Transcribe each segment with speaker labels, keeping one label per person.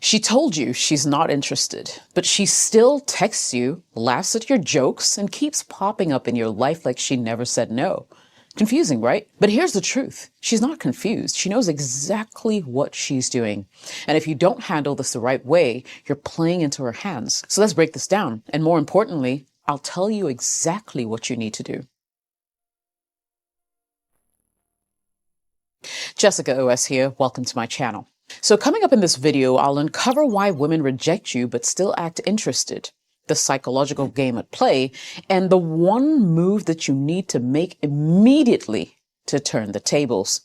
Speaker 1: She told you she's not interested, but she still texts you, laughs at your jokes, and keeps popping up in your life like she never said no. Confusing, right? But here's the truth. She's not confused. She knows exactly what she's doing. And if you don't handle this the right way, you're playing into her hands. So let's break this down. And more importantly, I'll tell you exactly what you need to do. Jessica OS here. Welcome to my channel. So coming up in this video, I'll uncover why women reject you but still act interested, the psychological game at play, and the one move that you need to make immediately to turn the tables.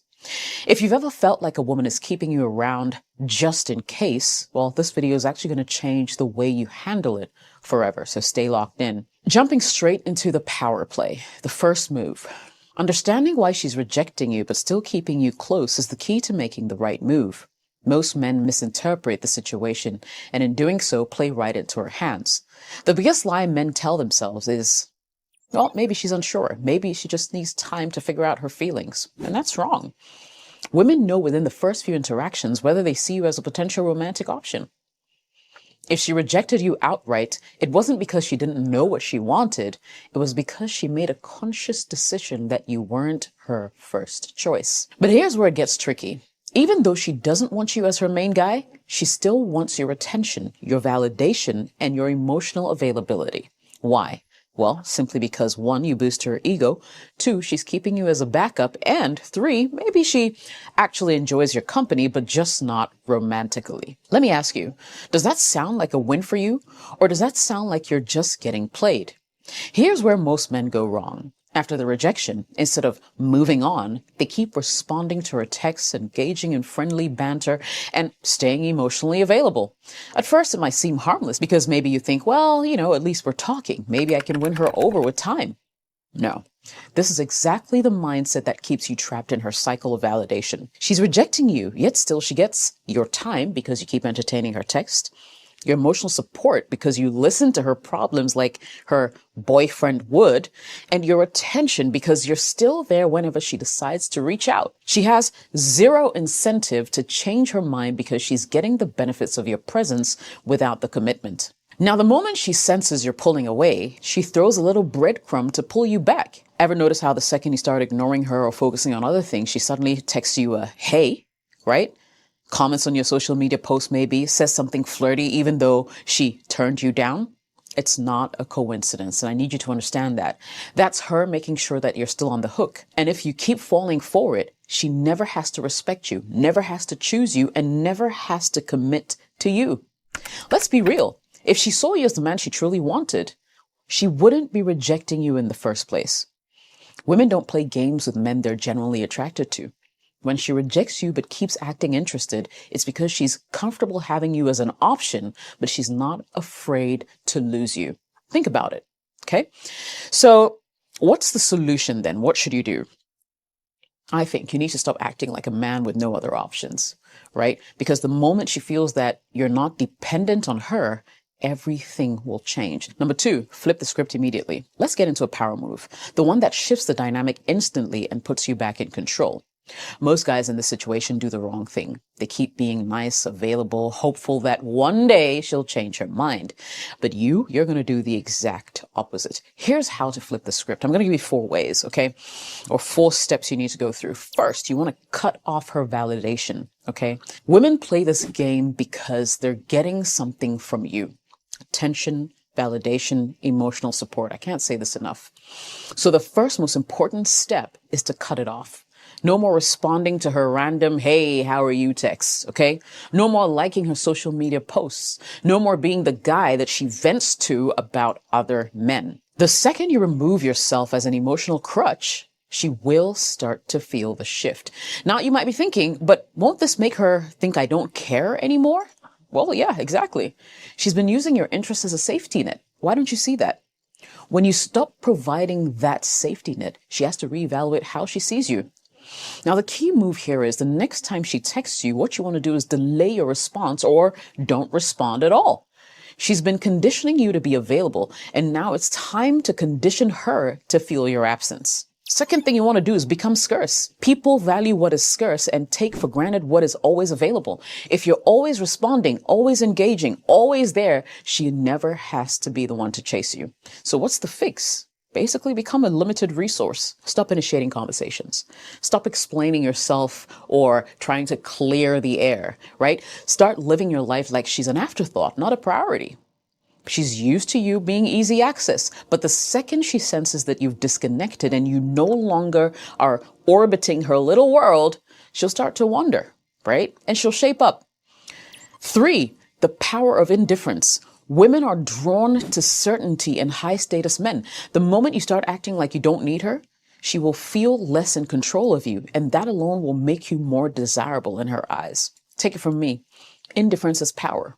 Speaker 1: If you've ever felt like a woman is keeping you around just in case, well, this video is actually going to change the way you handle it forever, so stay locked in. Jumping straight into the power play, the first move. Understanding why she's rejecting you but still keeping you close is the key to making the right move. Most men misinterpret the situation and in doing so play right into her hands. The biggest lie men tell themselves is, well, maybe she's unsure. Maybe she just needs time to figure out her feelings. And that's wrong. Women know within the first few interactions whether they see you as a potential romantic option. If she rejected you outright, it wasn't because she didn't know what she wanted. It was because she made a conscious decision that you weren't her first choice. But here's where it gets tricky. Even though she doesn't want you as her main guy, she still wants your attention, your validation, and your emotional availability. Why? Well, simply because 1, you boost her ego, 2, she's keeping you as a backup, and 3, maybe she actually enjoys your company, but just not romantically. Let me ask you, does that sound like a win for you? Or does that sound like you're just getting played? Here's where most men go wrong. After the rejection, instead of moving on, they keep responding to her texts, engaging in friendly banter, and staying emotionally available. At first, it might seem harmless because maybe you think, well, at least we're talking. Maybe I can win her over with time. No, this is exactly the mindset that keeps you trapped in her cycle of validation. She's rejecting you, yet still she gets your time because you keep entertaining her text, your emotional support because you listen to her problems like her boyfriend would, and your attention because you're still there whenever she decides to reach out. She has zero incentive to change her mind because she's getting the benefits of your presence without the commitment. Now, the moment she senses you're pulling away, she throws a little breadcrumb to pull you back. Ever notice how the second you start ignoring her or focusing on other things, she suddenly texts you a hey, right? Comments on your social media post maybe, says something flirty even though she turned you down? It's not a coincidence, and I need you to understand that. That's her making sure that you're still on the hook. And if you keep falling for it, she never has to respect you, never has to choose you, and never has to commit to you. Let's be real. If she saw you as the man she truly wanted, she wouldn't be rejecting you in the first place. Women don't play games with men they're genuinely attracted to. When she rejects you but keeps acting interested, it's because she's comfortable having you as an option, but she's not afraid to lose you. Think about it, okay? So what's the solution then? What should you do? I think you need to stop acting like a man with no other options, right? Because the moment she feels that you're not dependent on her, everything will change. Number 2, flip the script immediately. Let's get into a power move, the one that shifts the dynamic instantly and puts you back in control. Most guys in this situation do the wrong thing. They keep being nice, available, hopeful that one day she'll change her mind. But you're going to do the exact opposite. Here's how to flip the script. I'm going to give you 4 ways, okay? Or 4 steps you need to go through. First, you want to cut off her validation, okay? Women play this game because they're getting something from you. Attention, validation, emotional support. I can't say this enough. So the first most important step is to cut it off. No more responding to her random, hey, how are you texts, okay? No more liking her social media posts. No more being the guy that she vents to about other men. The second you remove yourself as an emotional crutch, she will start to feel the shift. Now, you might be thinking, but won't this make her think I don't care anymore? Well, yeah, exactly. She's been using your interest as a safety net. Why don't you see that? When you stop providing that safety net, she has to reevaluate how she sees you. Now, the key move here is the next time she texts you, what you want to do is delay your response or don't respond at all. She's been conditioning you to be available, and now it's time to condition her to feel your absence. Second thing you want to do is become scarce. People value what is scarce and take for granted what is always available. If you're always responding, always engaging, always there, she never has to be the one to chase you. So what's the fix? Basically become a limited resource. Stop initiating conversations. Stop explaining yourself or trying to clear the air, right? Start living your life like she's an afterthought, not a priority. She's used to you being easy access, but the second she senses that you've disconnected and you no longer are orbiting her little world, she'll start to wonder, right? And she'll shape up. 3, the power of indifference. Women are drawn to certainty and high status men. The moment you start acting like you don't need her, she will feel less in control of you, and that alone will make you more desirable in her eyes. Take it from me. Indifference is power.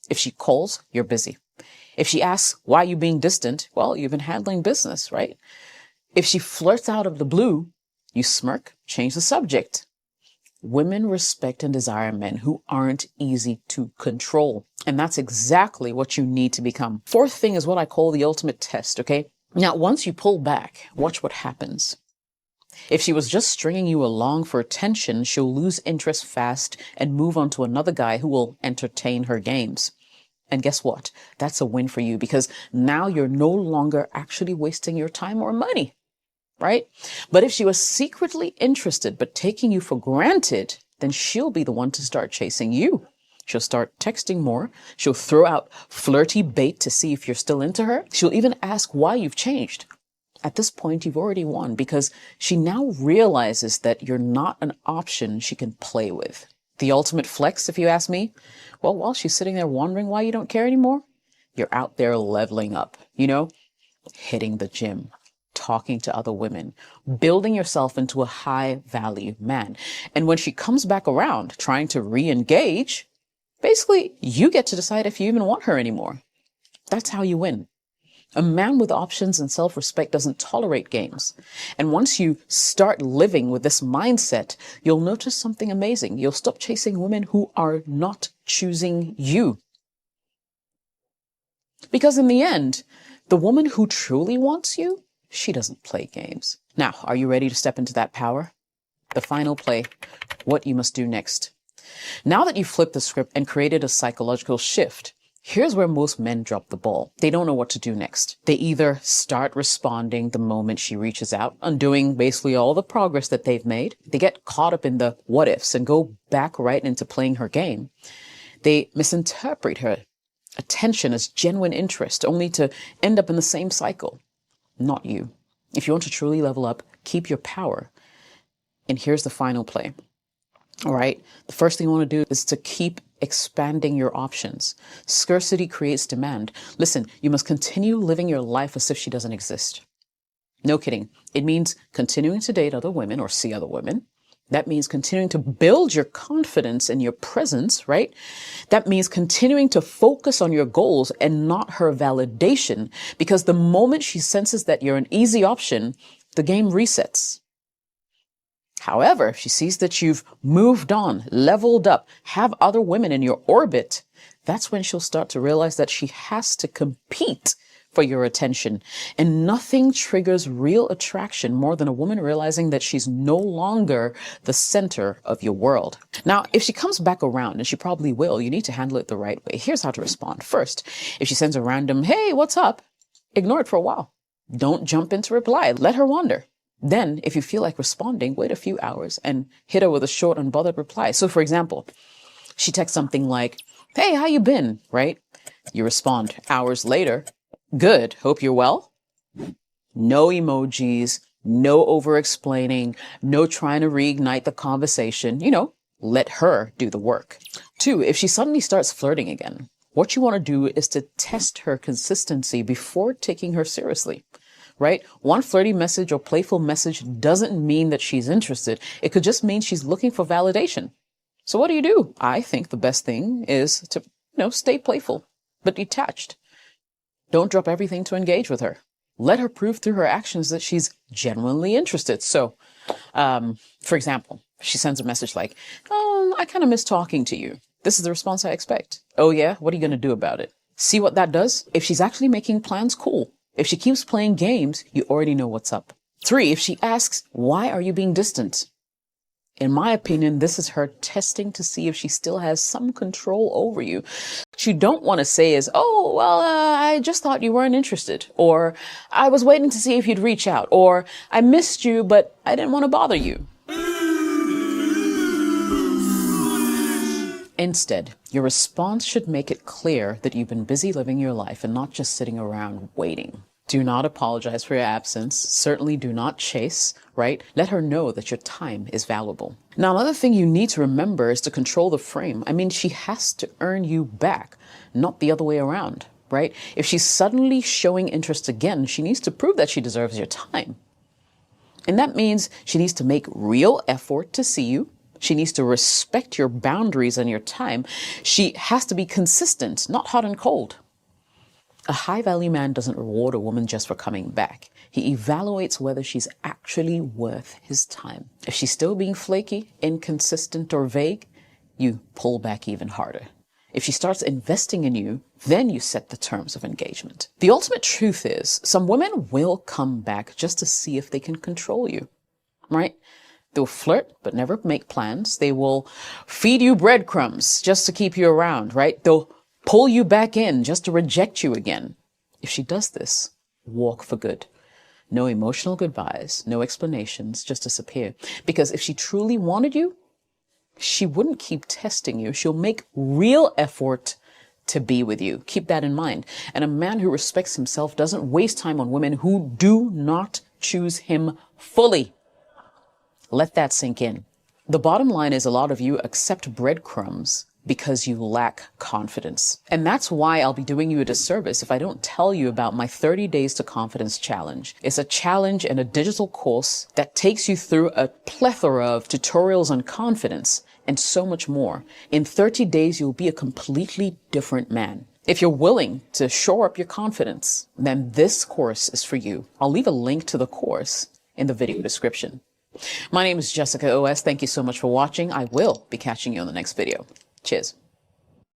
Speaker 1: If she calls, you're busy. If she asks, why are you being distant? Well, you've been handling business, right? If she flirts out of the blue, you smirk, change the subject. Women respect and desire men who aren't easy to control. And that's exactly what you need to become. 4th thing is what I call the ultimate test, okay? Now, once you pull back, watch what happens. If she was just stringing you along for attention, she'll lose interest fast and move on to another guy who will entertain her games. And guess what? That's a win for you because now you're no longer actually wasting your time or money. Right? But if she was secretly interested but taking you for granted, then she'll be the one to start chasing you. She'll start texting more. She'll throw out flirty bait to see if you're still into her. She'll even ask why you've changed. At this point, you've already won because she now realizes that you're not an option she can play with. The ultimate flex, if you ask me? Well, while she's sitting there wondering why you don't care anymore, you're out there leveling up, hitting the gym, talking to other women, building yourself into a high value man. And when she comes back around trying to re-engage, basically you get to decide if you even want her anymore. That's how you win. A man with options and self-respect doesn't tolerate games. And once you start living with this mindset, you'll notice something amazing. You'll stop chasing women who are not choosing you. Because in the end, the woman who truly wants you, she doesn't play games. Now, are you ready to step into that power? The final play, what you must do next. Now that you've flipped the script and created a psychological shift, here's where most men drop the ball. They don't know what to do next. They either start responding the moment she reaches out, undoing basically all the progress that they've made. They get caught up in the what ifs and go back right into playing her game. They misinterpret her attention as genuine interest, only to end up in the same cycle. Not you. If you want to truly level up, keep your power. And here's the final play. All right. The first thing you want to do is to keep expanding your options. Scarcity creates demand. Listen, you must continue living your life as if she doesn't exist. No kidding. It means continuing to date other women or see other women. That means continuing to build your confidence in your presence, right? That means continuing to focus on your goals and not her validation, because the moment she senses that you're an easy option, the game resets. However, if she sees that you've moved on, leveled up, have other women in your orbit, that's when she'll start to realize that she has to compete for your attention. And nothing triggers real attraction more than a woman realizing that she's no longer the center of your world. Now, if she comes back around, and she probably will, you need to handle it the right way. Here's how to respond. First, if she sends a random, hey, what's up? Ignore it for a while. Don't jump into reply. Let her wander. Then, if you feel like responding, wait a few hours and hit her with a short, unbothered reply. So, for example, she texts something like, hey, how you been? Right? You respond hours later. Good. Hope you're well. No emojis, no over-explaining, no trying to reignite the conversation. Let her do the work. 2, if she suddenly starts flirting again, what you want to do is to test her consistency before taking her seriously. Right? One flirty message or playful message doesn't mean that she's interested. It could just mean she's looking for validation. So what do? I think the best thing is to, stay playful, but detached. Don't drop everything to engage with her. Let her prove through her actions that she's genuinely interested. So, for example, she sends a message like, oh, I kind of miss talking to you. This is the response I expect. Oh yeah? What are you going to do about it? See what that does? If she's actually making plans, cool. If she keeps playing games, you already know what's up. 3, if she asks, why are you being distant? In my opinion, this is her testing to see if she still has some control over you. What you don't want to say is, oh, well, I just thought you weren't interested. Or I was waiting to see if you'd reach out. Or I missed you, but I didn't want to bother you. Instead, your response should make it clear that you've been busy living your life and not just sitting around waiting. Do not apologize for your absence. Certainly do not chase, right? Let her know that your time is valuable. Now, another thing you need to remember is to control the frame. I mean, she has to earn you back, not the other way around, right? If she's suddenly showing interest again, she needs to prove that she deserves your time. And that means she needs to make real effort to see you. She needs to respect your boundaries and your time. She has to be consistent, not hot and cold. A high-value man doesn't reward a woman just for coming back. He evaluates whether she's actually worth his time. If she's still being flaky, inconsistent, or vague, you pull back even harder. If she starts investing in you, then you set the terms of engagement. The ultimate truth is, some women will come back just to see if they can control you, right? They'll flirt, but never make plans. They will feed you breadcrumbs just to keep you around, right? They'll pull you back in just to reject you again. If she does this, walk for good. No emotional goodbyes, no explanations, just disappear. Because if she truly wanted you, she wouldn't keep testing you. She'll make real effort to be with you. Keep that in mind. And a man who respects himself doesn't waste time on women who do not choose him fully. Let that sink in. The bottom line is a lot of you accept breadcrumbs because you lack confidence. And that's why I'll be doing you a disservice if I don't tell you about my 30 Days to Confidence challenge. It's a challenge and a digital course that takes you through a plethora of tutorials on confidence and so much more. In 30 days, you'll be a completely different man. If you're willing to shore up your confidence, then this course is for you. I'll leave a link to the course in the video description. My name is Jessica OS. Thank you so much for watching. I will be catching you on the next video. Cheers.